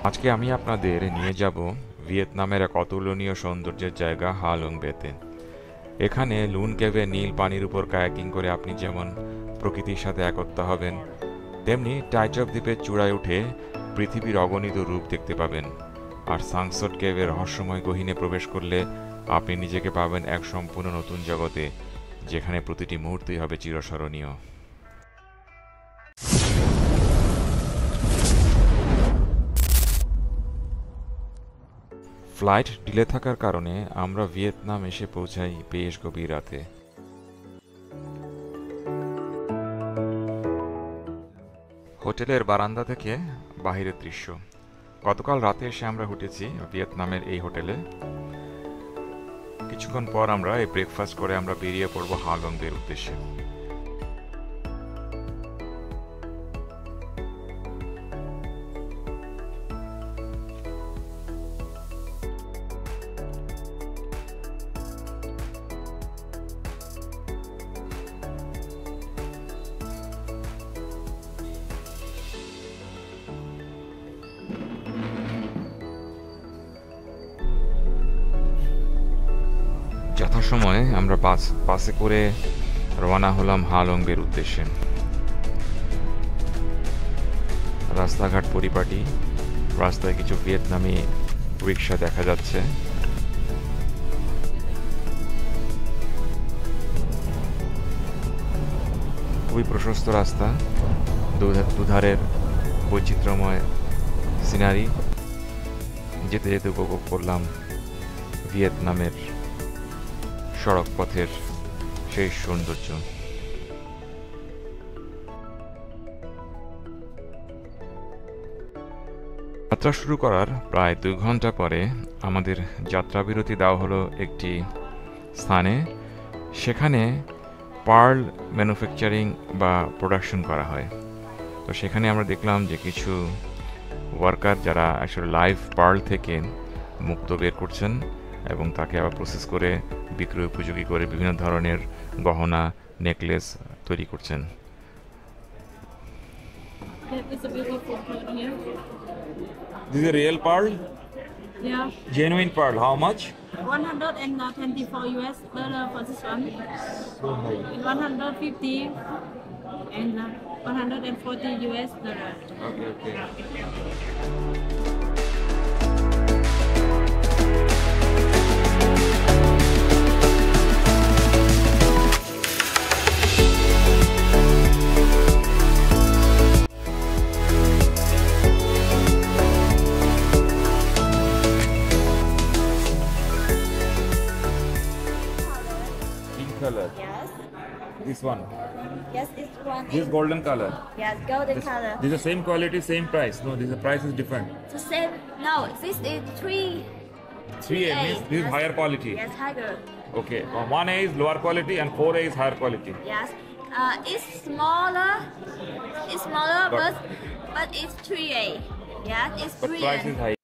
আজকে আমি আপনাদের নিয়ে যাব ভিয়েতনামের এক অতুলনীয় সৌন্দর্যের জায়গা হা লং বেতে। এখানে লুন কেভে নীল পানির উপর কায়াকিং করে আপনি যেমন প্রকৃতির সাথে একত্র হবেন, তেমনি টাইচক দ্বীপের চূড়ায় উঠে পৃথিবীর অগণিত রূপ দেখতে পাবেন। আর সাংসট কেভের রহস্যময় গহীনে প্রবেশ করলে আপনি নিজেকে পাবেন এক সম্পূর্ণ নতুন জগতে, যেখানে প্রতিটি মুহূর্তই হবে চিরস্মরণীয়। ফ্লাইট ডিলে থাকার কারণে আমরা ভিয়েতনাম এসে পৌঁছাই বেশ গভীর রাতে। হোটেলের বারান্দা থেকে বাহিরের দৃশ্য। গতকাল রাতে এসে আমরা উঠেছি ভিয়েতনামের এই হোটেলে। কিছুক্ষণ পর আমরা এই ব্রেকফাস্ট করে আমরা বেরিয়ে পড়ব হা লং বের উদ্দেশ্যে। যথাসময়ে আমরা বাসে করে রওনা হলাম হা লং বের উদ্দেশ্যে। রাস্তাঘাট পরিপাটি, রাস্তায় কিছু ভিয়েতনামি রিক্সা দেখা যাচ্ছে। খুবই প্রশস্ত রাস্তা, দুধারের বৈচিত্র্যময় সিনারি। যেতে যেতে উপভোগ করলাম ভিয়েতনামের সড়ক পথের সেই সৌন্দর্য। যাত্রা শুরু করার প্রায় 2 ঘন্টা পরে আমাদের যাত্রাবিরতি দেওয়া হলো একটি স্থানে। সেখানে পার্ল ম্যানুফ্যাকচারিং বা প্রোডাকশন করা হয়। তো সেখানে আমরা দেখলাম যে কিছু ওয়ার্কার যারা আসলে লাইভ পার্ল থেকে মুক্ত বের করছেন এবং তাকে আবার প্রসেস করে বিক্রয় উপযোগী করে বিভিন্ন ধরনের গহনা, নেকলেস তৈরি করছেন। It's a beautiful fruit here. This is a real pearl? Yeah. Genuine pearl. How much? 124 US dollar for this one. So high. 150 and 140 US dollar. Okay, okay. Pink color. Yes. This one. Yes, this one This is golden color. yes, golden This, color. this is the same quality, same price. No, this the price is different. The same. No, this is 3A means this is yes. higher quality. Yes, higher. Okay. 1A is lower quality and 4A is higher quality. Yes. It's smaller. It's smaller, But- but it's 3A. Yes, it's But 3A. price is high.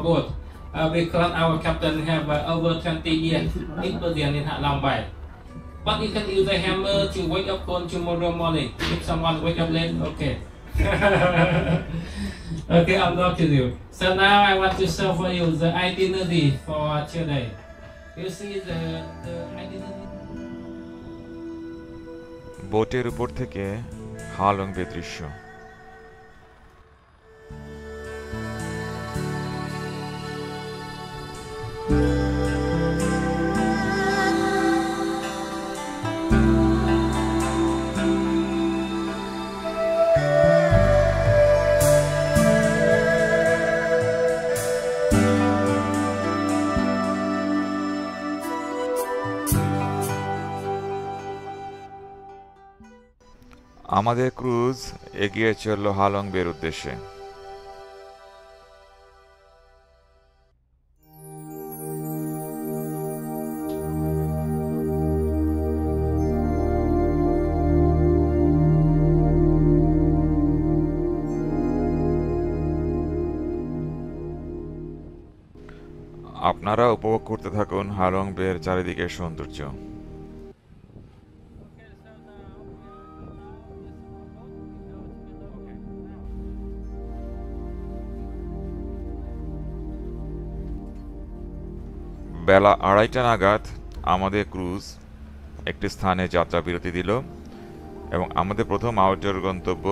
boat because our captain have over 20 years experience in Hạ Long Bay. But you can use a hammer to wake up on tomorrow morning. If someone wake up late, okay. Okay, I'll talk to you. So now I want to show for you the itinerary for today. You see the itinerary. বোটের উপর থেকে Ha Long বে দৃশ্য। আমাদের cruise এগিয়ে চলল Ha Long বের উদ্দেশ্যে। আপনারা উপভোগ করতে থাকুন হালং বের চারিদিকের সৌন্দর্য। বেলা 2:30 নাগাদ আমাদের ক্রুজ একটি স্থানে যাত্রা বিরতি দিল এবং আমাদের প্রথম আউটডোর গন্তব্য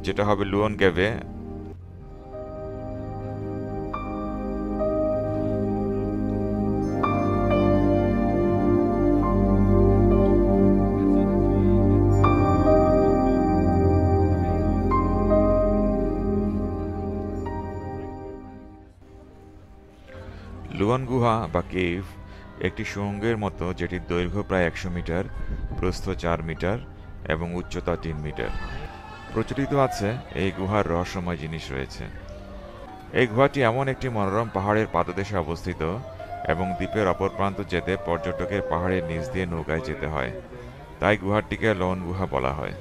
যেটা হবে লুয়ন কেভে লুয়ন গুহা বা কেভ একটি সুড়ঙ্গের মতো যেটির দৈর্ঘ্য প্রায় 100 মিটার, প্রস্থ 4 মিটার এবং উচ্চতা 3 মিটার। প্রচলিত আছে এই গুহার রহস্যময় জিনিস রয়েছে। এই গুহাটি এমন একটি মনোরম পাহাড়ের পাদদেশে অবস্থিত এবং দ্বীপের অপর প্রান্ত যেতে পর্যটকের পাহাড়ের নিচ দিয়ে নৌকায় যেতে হয়, তাই গুহাটিকে লুয়ন গুহা বলা হয়।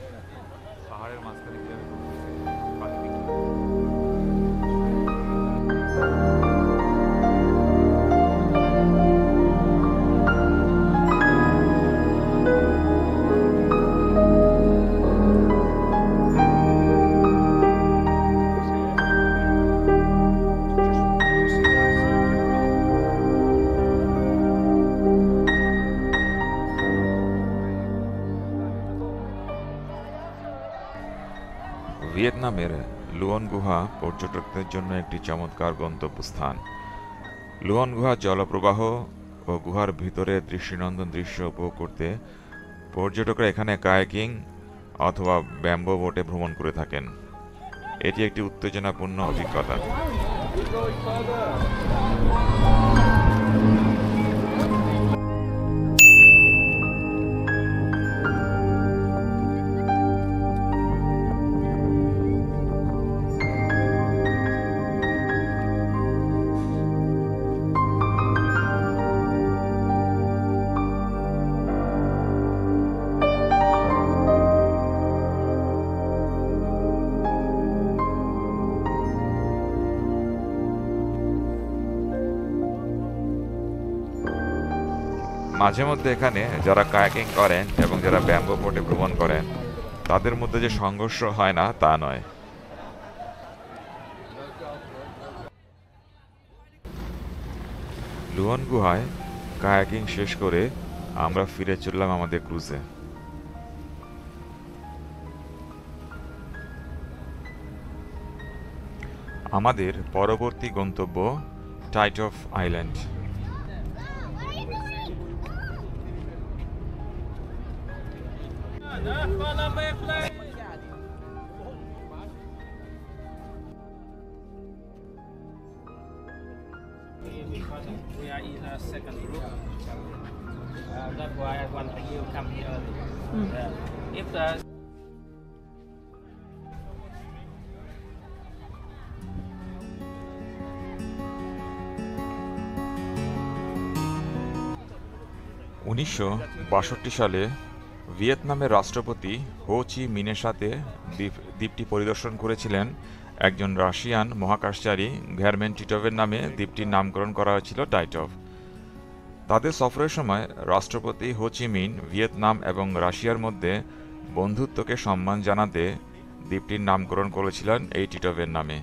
ভিয়েতনামের লুয়ন গুহা পর্যটকদের জন্য একটি চমৎকার গন্তব্যস্থান। লুয়ন গুহা জলপ্রবাহ ও গুহার ভিতরে দৃষ্টিনন্দন দৃশ্য উপভোগ করতে পর্যটকরা এখানে কায়াকিং অথবা ব্যাম্বো বোটে ভ্রমণ করে থাকেন। এটি একটি উত্তেজনাপূর্ণ অভিজ্ঞতা। মাঝে মধ্যে এখানে যারা কায়াকিং করেন এবং যারা ব্যাম্বো বোটে ভ্রমণ করেন তাদের মধ্যে যে সংঘর্ষ হয় না তা নয়। লুয়ন গুহায় কায়াকিং শেষ করে আমরা ফিরে চললাম আমাদের ক্রুজে। আমাদের পরবর্তী গন্তব্য tight of island. We are in a second group. That's why I want you come here early. If the 1962 সালে ভিয়েতনামের রাষ্ট্রপতি হো চি মিনের সাথে দ্বীপটি পরিদর্শন করেছিলেন একজন রাশিয়ান মহাকাশচারী ঘেরমেন টিটভের নামে দ্বীপটির নামকরণ করা হয়েছিল টাইটভ। তাদের সফরের সময় রাষ্ট্রপতি হো চি মিন ভিয়েতনাম এবং রাশিয়ার মধ্যে বন্ধুত্বকে সম্মান জানাতে দ্বীপটির নামকরণ করেছিলেন এই টিটভের নামে।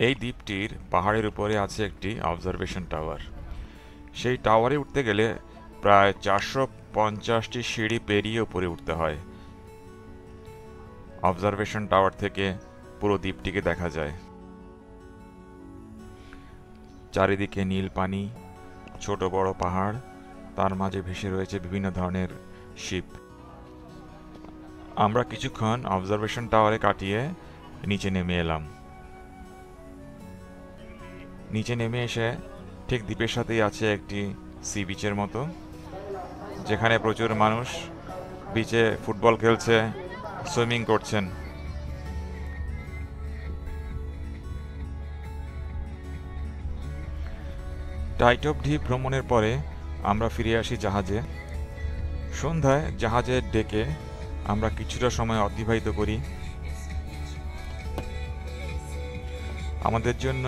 এই দ্বীপটির পাহাড়ের উপরে আছে একটি অবজারভেশন টাওয়ার। সেই টাওয়ারে উঠতে গেলে প্রায় 450টি সিঁড়ি পেরিয়ে উপরে উঠতে হয়। অবজারভেশন টাওয়ার থেকে পুরো দ্বীপটিকে দেখা যায়। চারিদিকে নীল পানি, ছোট বড় পাহাড়, তার মাঝে ভেসে রয়েছে বিভিন্ন ধরনের শিপ। আমরা কিছুক্ষণ অবজারভেশন টাওয়ারে কাটিয়ে নিচে নেমে এলাম। নিচে নেমে এসে ঠিক দ্বীপের সাথেই আছে একটি সি বিচের মতো, যেখানে প্রচুর মানুষ বিচে ফুটবল খেলছে, সুইমিং করছেন। টাইটভ দ্বীপ ভ্রমণের পরে আমরা ফিরে আসি জাহাজে। সন্ধ্যায় জাহাজের ডেকে আমরা কিছুটা সময় অতিবাহিত করি। আমাদের জন্য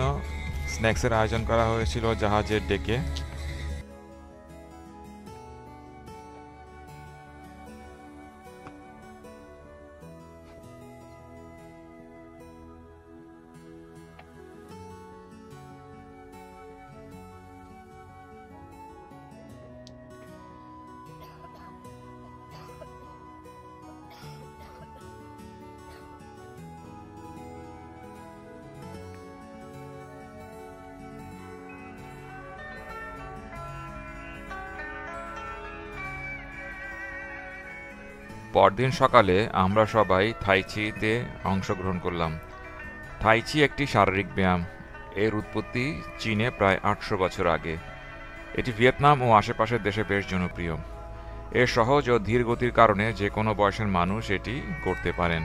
স্ন্যাক্সের আয়োজন করা হয়েছিল জাহাজের ডেকে। পরদিন সকালে আমরা সবাই থাইচিতে অংশগ্রহণ করলাম। থাইচি একটি শারীরিক ব্যায়াম। এর উৎপত্তি চীনে প্রায় 800 বছর আগে। এটি ভিয়েতনাম ও আশেপাশের দেশে বেশ জনপ্রিয়। এর সহজ ও ধীর গতির কারণে যে কোনো বয়সের মানুষ এটি করতে পারেন।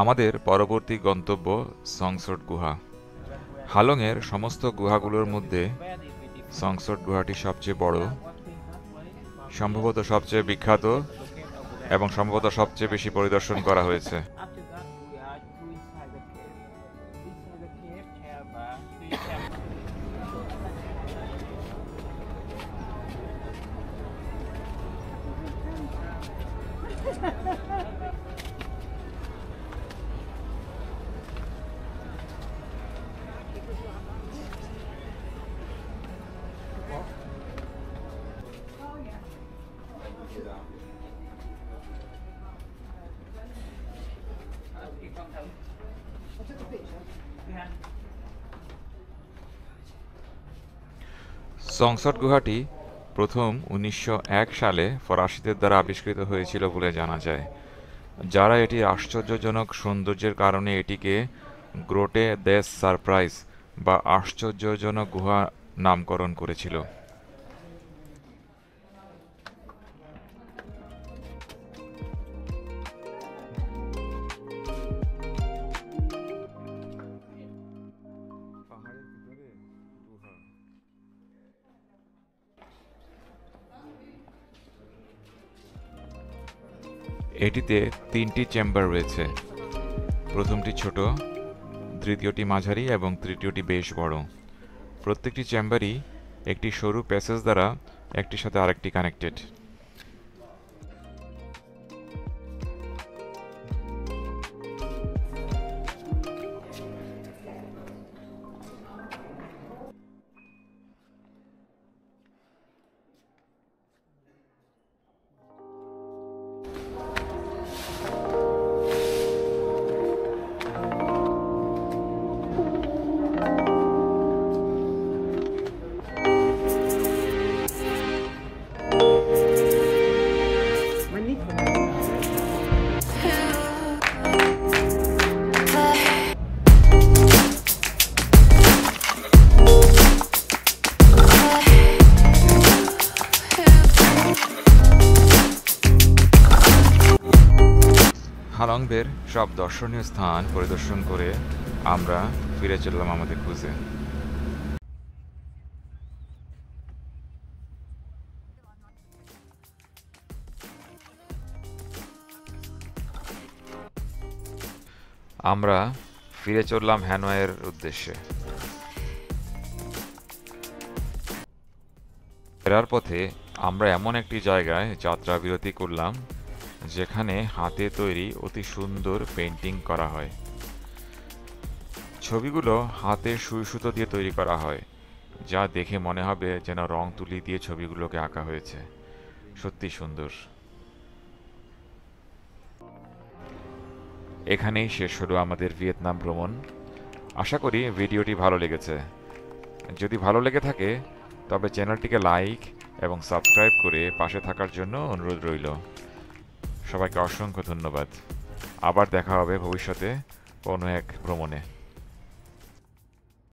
আমাদের পরবর্তী গন্তব্য সংসট গুহা। হালংয়ের সমস্ত গুহাগুলোর মধ্যে সংসট গুহাটি সবচেয়ে বড়, সম্ভবত সবচেয়ে বিখ্যাত এবং সম্ভবত সবচেয়ে বেশি পরিদর্শন করা হয়েছে। সংসট গুহাটি প্রথম 1901 সালে ফরাসিদের দ্বারা আবিষ্কৃত হয়েছিল বলে জানা যায়, যারা এটির আশ্চর্যজনক সৌন্দর্যের কারণে এটিকে গ্রোটে দেস সারপ্রাইজ বা আশ্চর্যজনক গুহা নামকরণ করেছিল। এটিতে 3টি চেম্বার রয়েছে। প্রথমটি ছোট, দ্বিতীয়টি মাঝারি এবং তৃতীয়টি বেশ বড়। প্রত্যেকটি চেম্বারই একটি সরু প্যাসেজ দ্বারা একটির সাথে আরেকটি কানেক্টেড। ভিয়েতনামের সব দর্শনীয় স্থান পরিদর্শন করে আমরা ফিরে চললাম আমাদের ক্রুজে। আমরা ফিরে চললাম হ্যানয়ের উদ্দেশ্যে। ফেরার পথে আমরা এমন একটি জায়গায় যাত্রা বিরতি করলাম যেখানে হাতে তৈরি অতি সুন্দর পেন্টিং করা হয়। ছবিগুলো হাতে সুই সুতো দিয়ে তৈরি করা হয়, যা দেখে মনে হবে যেন রং তুলি দিয়ে ছবিগুলোকে আঁকা হয়েছে। সত্যি সুন্দর। এখানেই শেষ হলো আমাদের ভিয়েতনাম ভ্রমণ। আশা করি ভিডিওটি ভালো লেগেছে। যদি ভালো লেগে থাকে তবে চ্যানেলটিকে লাইক এবং সাবস্ক্রাইব করে পাশে থাকার জন্য অনুরোধ রইল। সবাইকে অসংখ্য ধন্যবাদ। আবার দেখা হবে ভবিষ্যতে কোনো এক ভ্রমণে।